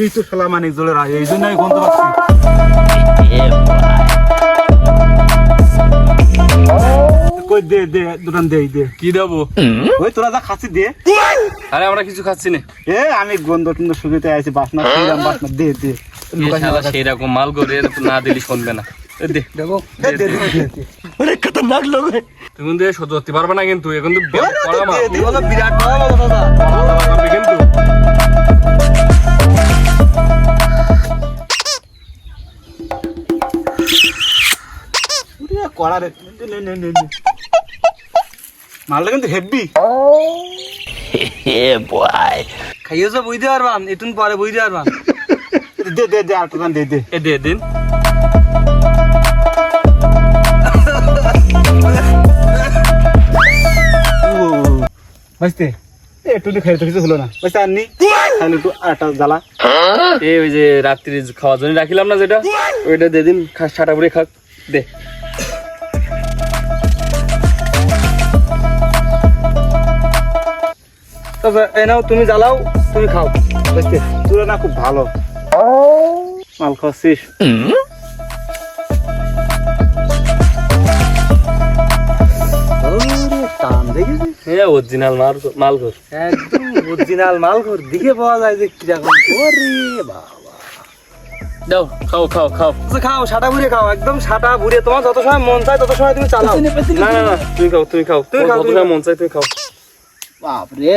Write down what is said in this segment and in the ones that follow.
এই তো শালা মানিক জোড়ে রায়, এই জন্যই গন্ধ পাচ্ছি। কই দে দে দুটান দে দে। কি দেবো? ওই তোরা যা খাচ্ছি দে। আরে আমরা কিছু খাচ্ছি না। আমি গন্ধ টন্ধ শুকিতে আছি, বাসনা খেলাম, বাসনা দে দে। সেইরকম মাল করে না দিলি শুনবে না। দে দেখো দে দে দে। আরে খতরনাক লোক হে। তুমি কিন্তু সহ্য করতে পারবে না, কিন্তু এখন তো বড় মাল বলো বিরাট বড় দাদা করবে কিন্তু। কড়া রে, নে নে নে নে। মালটা কিন্তু হেভি। খাইয়েছো বুঝতে পারবাম, একটু পরে বুঝতে পারবাম। দে দে দে আর টুকান দে দে। এ দে দিন। বুঝতে একটু খাই তো কিছু হলো না, বুঝতে আননি খাইলে একটু আটা জ্বালা। এই ওই যে রাত্রি খাওয়ার জন্য রাখিলাম না যেটা, ওইটা দে দিন, ছাটা করে খাক। দে এই নাও, তুমি জ্বালাও, তুমি খাও। বুঝতে তোরা না খুব ভালো মাল খাচ্ছিস। টান দেখেছিস? অরিজিনাল মাল কর। একদম অরিজিনাল মাল ঘর দিকে পাওয়া যায় যে কিরকম। ওরে বাবা, দাও খাও খাও খাও। আচ্ছা খাও, সাটা ভুড়ে খাও, একদম সাটা ভুড়ে। তোমার যত সময় মন চায় তত সময় তুমি চালাও। না না না, তুমি খাও তুমি খাও, তুমি খাও, যত তুমি সময় মন চাই তুমি খাও। বাপরে,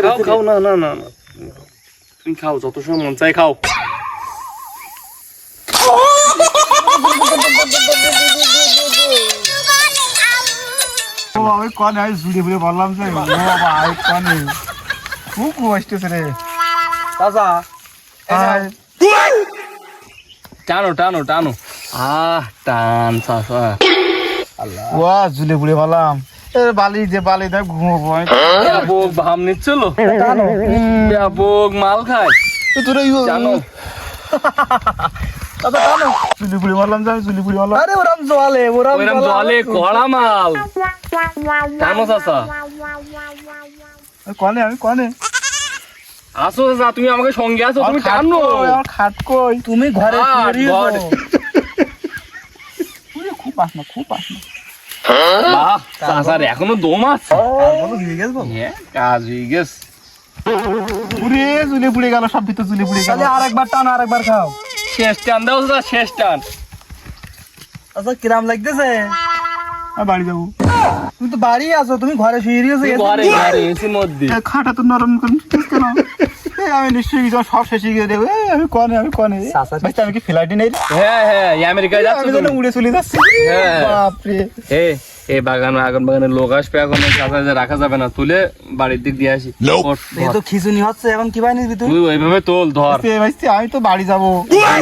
খাও খাও, না না না না, তুমি খাও যত সময় মন চাই খাও। ওই কনে আমি জুড়ে ফুড়ে বললাম যে বাবা এই কনে খুব কষ্ট রে। চাচা টানো টানো টানো, টান চাচা। ওয়া জুলে ফুড়ে বললাম বালি যে বালি না ঘুমোবো ব্যাপক ভাম নিচ্ছিল, ব্যাপক মাল খায় তোরা জানো। জুলি ফুড়ে বললাম যে আমি জুলি ফুড়ে বললাম। আরে ওরাম জলে, ওরাম ওইরকম জলে কড়া মাল টানো চাচা। কনে আমি কনে আসো চাচা, তুমি আমাকে সঙ্গে আসো, তুমি টানো। আমার খাট কই তুমি ঘরে ঘর। খুব বাসনা খুব বাসনা। বাহ চাচার এখনো দম আছে। হ্যাঁ, কাজ হয়ে গেছে। পুরে জুলে পুড়ে গেল, সব ভিতর জুলে পুড়ে গেল। তাহলে আরেকবার টান, আরেকবার খাও। শেষ টান দাও চাচা, শেষ টান। আচ্ছা কিরাম লাগতেছে? আমি বাড়ি যাবো। তুমি তো বাড়ি আছো, তুমি ঘরে শুয়ে রয়েছো। ঘরে ঘরে এসির মধ্যে খাটা তো নরম কেন? আমি নিশ্চয়ই কিছু সব শেষ গিয়ে দেবো। আমি কনে আমি কনে আমি কি ফ্লাইটে নেই? হ্যাঁ হ্যাঁ, আমেরিকায় যাচ্ছ আমি তুমি। উড়ে চলে যাচ্ছি। হ্যাঁ। বাপরে এই বাগানে আগুন বাগানের লোক আসবে, এখন চাচা যে রাখা যাবে না, তুলে বাড়ির দিক দিয়ে আসি। এই তো খিচুনি হচ্ছে, এখন কি বাই নিবি তুই? তুই ওইভাবে তোল ধর। আমি তো বাড়ি যাবো,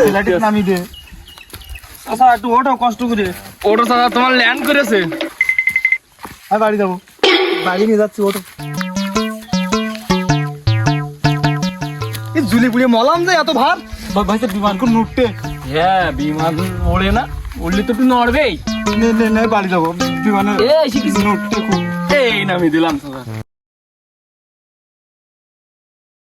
ফ্লাইটে নামি দে। আচ্ছা একটু ওঠো কষ্ট করে। ওটা চাচা তোমার ল্যান্ড করেছে। আমি বাড়ি যাবো। বাড়ি নিয়ে যাচ্ছি, ওঠো। জুলি পুড়ে মলাম যে এত ভার ভাই বিমান কোন নুটতে। হ্যাঁ বিমান ওড়ে না, উড়লে তো তুই নড়বেই। নে নে নে বাড়ি যাবো। বিমানের এই শিখিস নুটতে খুব। এই নামি দিলাম চাচা।